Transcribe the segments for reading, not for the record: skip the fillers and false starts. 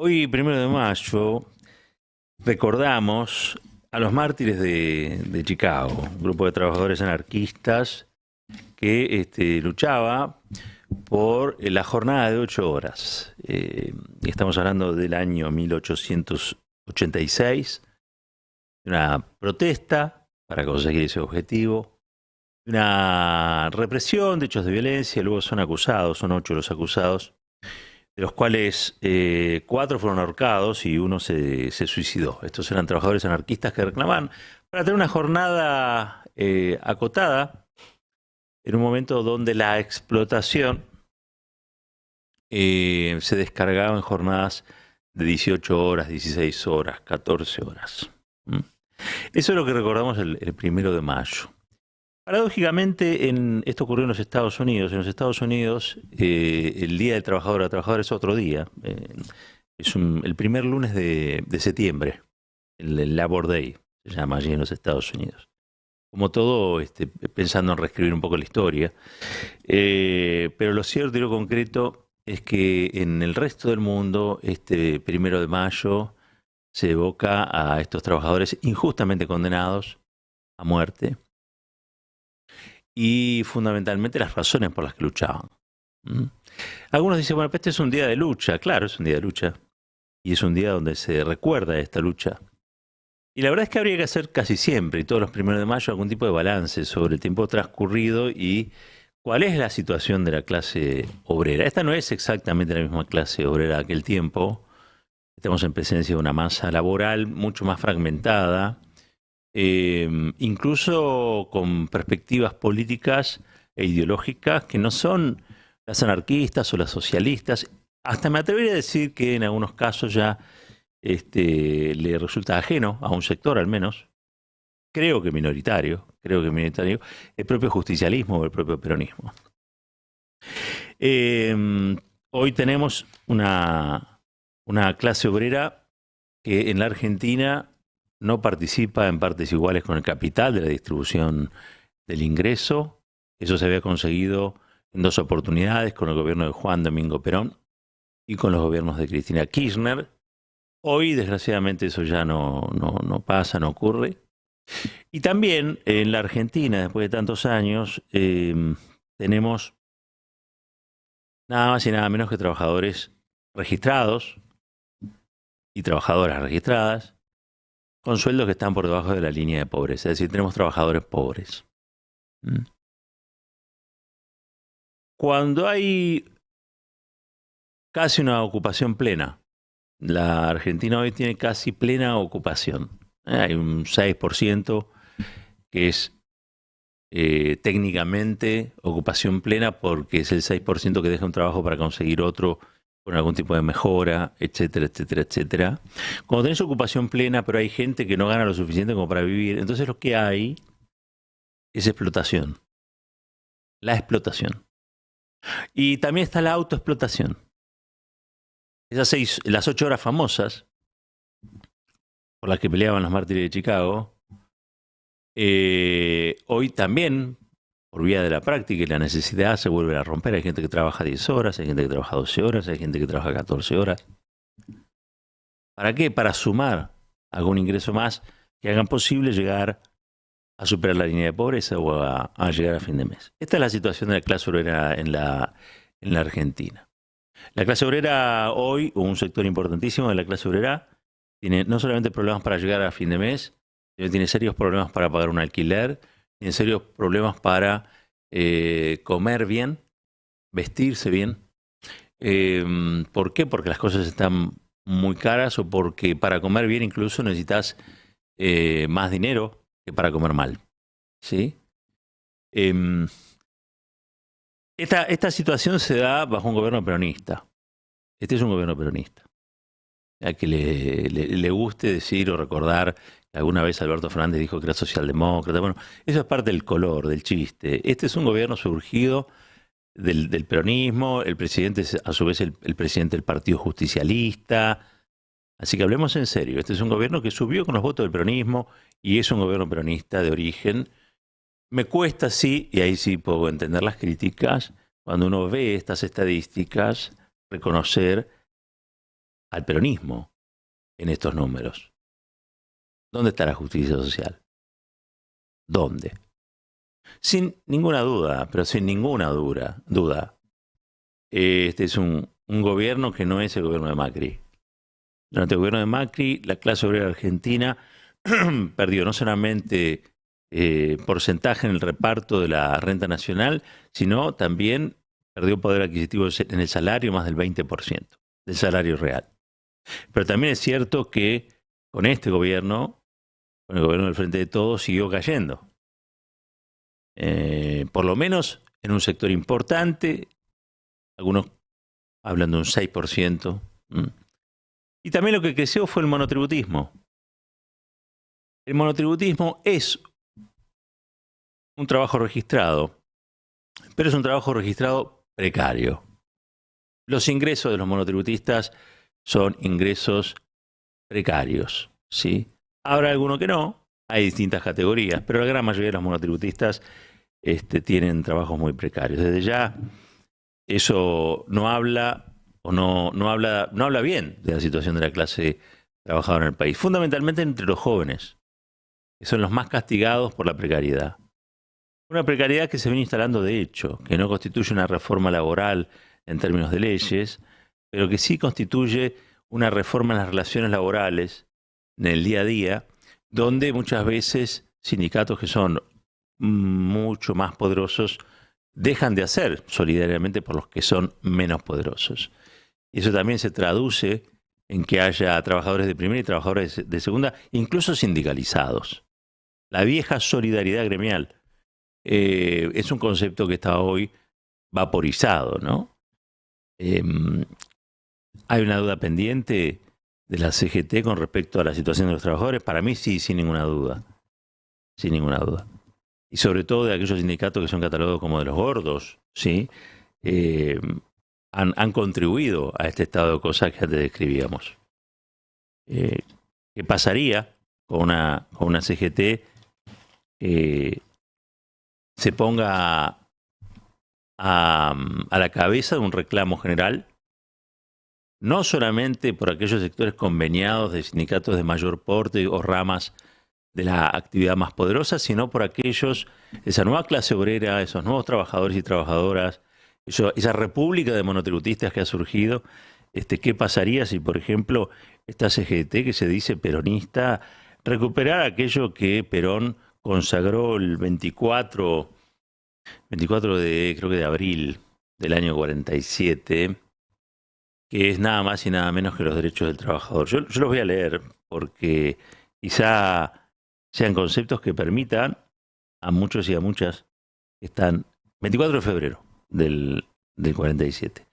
Hoy, 1 de mayo, recordamos a los mártires de Chicago, un grupo de trabajadores anarquistas que luchaba por la jornada de 8 horas. Estamos hablando del año 1886, una protesta para conseguir ese objetivo, una represión de hechos de violencia. Luego son acusados, son 8 los acusados, de los cuales 4 fueron ahorcados y uno se suicidó. Estos eran trabajadores anarquistas que reclamaban para tener una jornada acotada en un momento donde la explotación se descargaba en jornadas de 18 horas, 16 horas, 14 horas. ¿Mm? Eso es lo que recordamos el 1 de mayo. Paradójicamente, esto ocurrió en los Estados Unidos. En los Estados Unidos, el Día del Trabajador o la Trabajadora es otro día. Es el primer lunes de septiembre. El Labor Day se llama allí en los Estados Unidos. Como todo, pensando en reescribir un poco la historia. Pero lo cierto y lo concreto es que en el resto del mundo, este 1 de mayo se evoca a estos trabajadores injustamente condenados a muerte y fundamentalmente las razones por las que luchaban. ¿Mm? Algunos dicen, bueno, este es un día de lucha. Claro, es un día de lucha. Y es un día donde se recuerda esta lucha. Y la verdad es que habría que hacer casi siempre, y todos los 1 de mayo, algún tipo de balance sobre el tiempo transcurrido y cuál es la situación de la clase obrera. Esta no es exactamente la misma clase obrera de aquel tiempo. Estamos en presencia de una masa laboral mucho más fragmentada, incluso con perspectivas políticas e ideológicas que no son las anarquistas o las socialistas. Hasta me atrevería a decir que en algunos casos ya le resulta ajeno a un sector al menos, creo que minoritario, el propio justicialismo o el propio peronismo. Hoy tenemos una clase obrera que en la Argentina no participa en partes iguales con el capital de la distribución del ingreso. Eso se había conseguido en 2 oportunidades, con el gobierno de Juan Domingo Perón y con los gobiernos de Cristina Kirchner. Hoy, desgraciadamente, eso ya no pasa, no ocurre. Y también en la Argentina, después de tantos años, tenemos nada más y nada menos que trabajadores registrados y trabajadoras registradas con sueldos que están por debajo de la línea de pobreza. Es decir, tenemos trabajadores pobres. ¿Mm? Cuando hay casi una ocupación plena, la Argentina hoy tiene casi plena ocupación. Hay un 6% que es técnicamente ocupación plena porque es el 6% que deja un trabajo para conseguir otro con algún tipo de mejora, etcétera, etcétera, etcétera. Cuando tenés ocupación plena, pero hay gente que no gana lo suficiente como para vivir, entonces lo que hay es explotación. La explotación. Y también está la autoexplotación. Las 8 horas famosas por las que peleaban los mártires de Chicago, hoy también, por vía de la práctica y la necesidad, se vuelven a romper. Hay gente que trabaja 10 horas, hay gente que trabaja 12 horas, hay gente que trabaja 14 horas. ¿Para qué? Para sumar algún ingreso más que hagan posible llegar a superar la línea de pobreza o a llegar a fin de mes. Esta es la situación de la clase obrera en la Argentina. La clase obrera hoy, o un sector importantísimo de la clase obrera, tiene no solamente problemas para llegar a fin de mes, sino tiene serios problemas para pagar un alquiler, tiene serios problemas para comer bien, vestirse bien. ¿Por qué? Porque las cosas están muy caras o porque para comer bien incluso necesitas más dinero que para comer mal. ¿Sí? Esta situación se da bajo un gobierno peronista. Este es un gobierno peronista. A que le guste decir o recordar que alguna vez Alberto Fernández dijo que era socialdemócrata. Bueno, eso es parte del color, del chiste. Este es un gobierno surgido del peronismo. El presidente es a su vez el presidente del Partido Justicialista. Así que hablemos en serio. Este es un gobierno que subió con los votos del peronismo y es un gobierno peronista de origen. Me cuesta, sí, y ahí sí puedo entender las críticas, cuando uno ve estas estadísticas, reconocer al peronismo en estos números. ¿Dónde está la justicia social? ¿Dónde? Sin ninguna duda, pero sin ninguna duda, este es un gobierno que no es el gobierno de Macri. Durante el gobierno de Macri, la clase obrera argentina perdió no solamente porcentaje en el reparto de la renta nacional, sino también perdió poder adquisitivo en el salario, más del 20% del salario real. Pero también es cierto que con este gobierno, con el gobierno del Frente de Todos, siguió cayendo. Por lo menos en un sector importante, algunos hablan de un 6%. Y también lo que creció fue el monotributismo. El monotributismo es un trabajo registrado, pero es un trabajo registrado precario. Los ingresos de los monotributistas son ingresos precarios, ¿sí? Habrá alguno que no, hay distintas categorías, pero la gran mayoría de los monotributistas tienen trabajos muy precarios. Desde ya, eso no habla bien de la situación de la clase trabajadora en el país, fundamentalmente entre los jóvenes, que son los más castigados por la precariedad. Una precariedad que se viene instalando de hecho, que no constituye una reforma laboral en términos de leyes, pero que sí constituye una reforma en las relaciones laborales, en el día a día, donde muchas veces sindicatos que son mucho más poderosos dejan de hacer solidariamente por los que son menos poderosos. Y eso también se traduce en que haya trabajadores de primera y trabajadores de segunda, incluso sindicalizados. La vieja solidaridad gremial es un concepto que está hoy vaporizado, ¿no? ¿Hay una duda pendiente de la CGT con respecto a la situación de los trabajadores? Para mí sí, sin ninguna duda. Sin ninguna duda. Y sobre todo de aquellos sindicatos que son catalogados como de los gordos, ¿sí? Han contribuido a este estado de cosas que antes describíamos. ¿Qué pasaría con una CGT que se ponga a la cabeza de un reclamo general, no solamente por aquellos sectores conveniados de sindicatos de mayor porte o ramas de la actividad más poderosa, sino por aquellos, esa nueva clase obrera, esos nuevos trabajadores y trabajadoras, esa república de monotributistas que ha surgido? ¿Qué pasaría si, por ejemplo, esta CGT, que se dice peronista, recuperara aquello que Perón consagró el 24 de abril del año 47, que es nada más y nada menos que los derechos del trabajador? Yo los voy a leer porque quizá sean conceptos que permitan a muchos y a muchas que están, 24 de febrero del 47,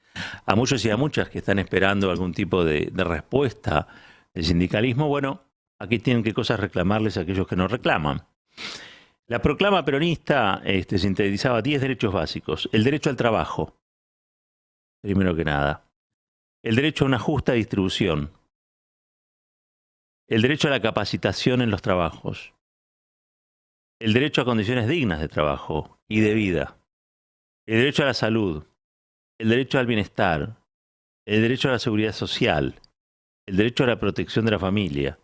a muchos y a muchas que están esperando algún tipo de respuesta del sindicalismo. Bueno, aquí tienen qué cosas reclamarles a aquellos que no reclaman. La proclama peronista sintetizaba 10 derechos básicos. El derecho al trabajo, primero que nada. El derecho a una justa distribución. El derecho a la capacitación en los trabajos. El derecho a condiciones dignas de trabajo y de vida. El derecho a la salud. El derecho al bienestar. El derecho a la seguridad social. El derecho a la protección de la familia.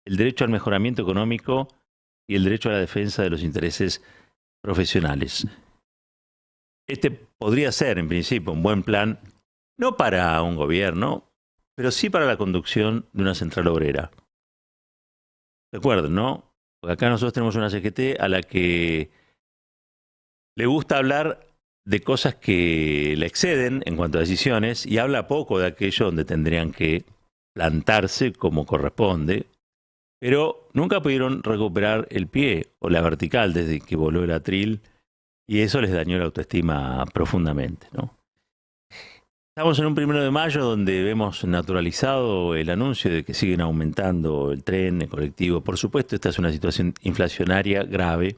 El derecho al mejoramiento económico y el derecho a la defensa de los intereses profesionales. Podría ser, en principio, un buen plan, no para un gobierno, pero sí para la conducción de una central obrera. Recuerden, ¿no? Porque acá nosotros tenemos una CGT a la que le gusta hablar de cosas que le exceden en cuanto a decisiones y habla poco de aquello donde tendrían que plantarse como corresponde, pero nunca pudieron recuperar el pie o la vertical desde que voló el atril, y eso les dañó la autoestima profundamente, ¿no? Estamos en un 1 de mayo donde vemos naturalizado el anuncio de que siguen aumentando el tren, el colectivo. Por supuesto, esta es una situación inflacionaria grave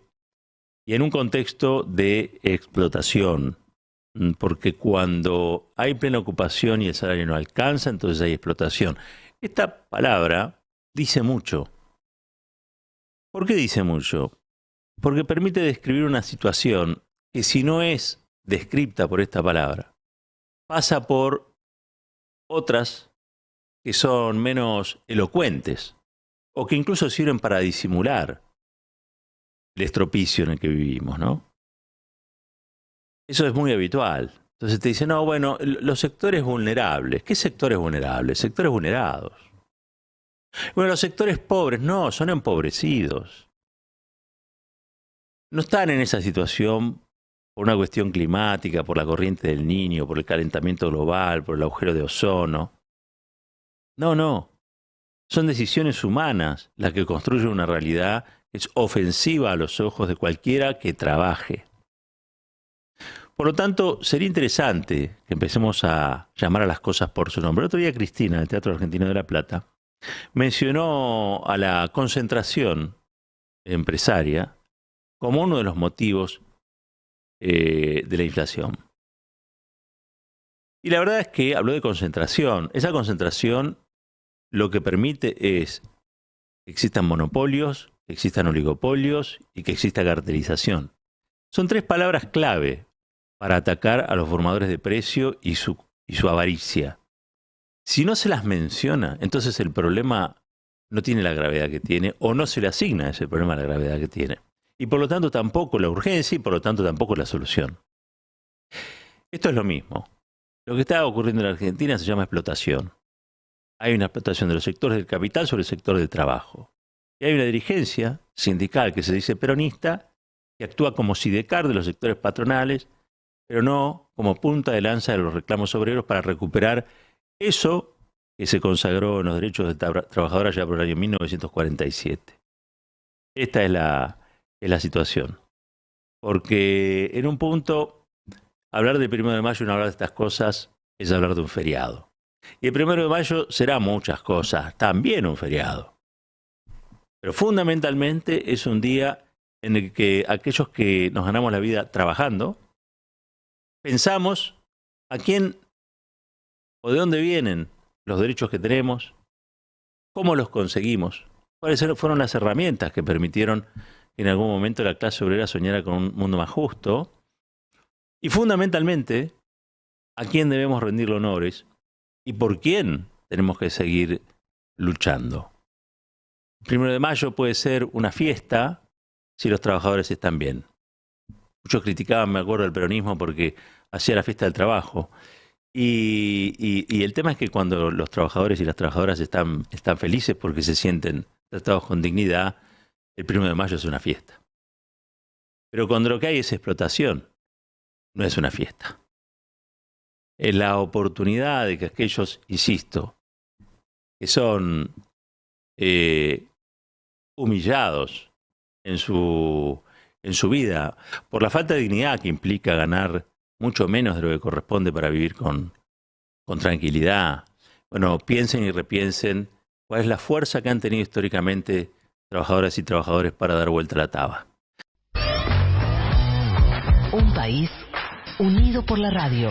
y en un contexto de explotación, porque cuando hay plena ocupación y el salario no alcanza, entonces hay explotación. Esta palabra dice mucho. ¿Por qué dice mucho? Porque permite describir una situación que, si no es descripta por esta palabra, pasa por otras que son menos elocuentes o que incluso sirven para disimular el estropicio en el que vivimos, ¿no? Eso es muy habitual. Entonces te dicen, no, bueno, los sectores vulnerables. ¿Qué sectores vulnerables? Sectores vulnerados. Bueno, los sectores pobres, no, son empobrecidos. No están en esa situación por una cuestión climática, por la corriente del Niño, por el calentamiento global, por el agujero de ozono. No, no. Son decisiones humanas las que construyen una realidad que es ofensiva a los ojos de cualquiera que trabaje. Por lo tanto, sería interesante que empecemos a llamar a las cosas por su nombre. El otro día Cristina, del Teatro Argentino de La Plata, mencionó a la concentración empresaria como uno de los motivos de la inflación. Y la verdad es que habló de concentración. Esa concentración lo que permite es que existan monopolios, que existan oligopolios y que exista cartelización. Son tres palabras clave para atacar a los formadores de precio y su avaricia. Si no se las menciona, entonces el problema no tiene la gravedad que tiene o no se le asigna ese problema la gravedad que tiene. Y por lo tanto tampoco la urgencia y por lo tanto tampoco la solución. Esto es lo mismo. Lo que está ocurriendo en la Argentina se llama explotación. Hay una explotación de los sectores del capital sobre el sector del trabajo. Y hay una dirigencia sindical que se dice peronista, que actúa como sidecar de los sectores patronales, pero no como punta de lanza de los reclamos obreros para recuperar eso que se consagró en los derechos de trabajadores ya por el año 1947. Esta es la situación. Porque en un punto, hablar del 1 de mayo y no hablar de estas cosas es hablar de un feriado. Y el 1 de mayo será muchas cosas, también un feriado. Pero fundamentalmente es un día en el que aquellos que nos ganamos la vida trabajando, pensamos a quién o de dónde vienen los derechos que tenemos, cómo los conseguimos, cuáles fueron las herramientas que permitieron que en algún momento la clase obrera soñara con un mundo más justo, y fundamentalmente a quién debemos rendirle honores y por quién tenemos que seguir luchando. El 1 de mayo puede ser una fiesta si los trabajadores están bien. Muchos criticaban, me acuerdo, el peronismo porque hacía la fiesta del trabajo. Y el tema es que cuando los trabajadores y las trabajadoras están felices porque se sienten tratados con dignidad, el 1 de mayo es una fiesta. Pero cuando lo que hay es explotación, no es una fiesta. Es la oportunidad de que aquellos, insisto, que son humillados en su vida por la falta de dignidad que implica ganar mucho menos de lo que corresponde para vivir con tranquilidad. Bueno, piensen y repiensen cuál es la fuerza que han tenido históricamente trabajadoras y trabajadores para dar vuelta a la taba. Un país unido por la radio.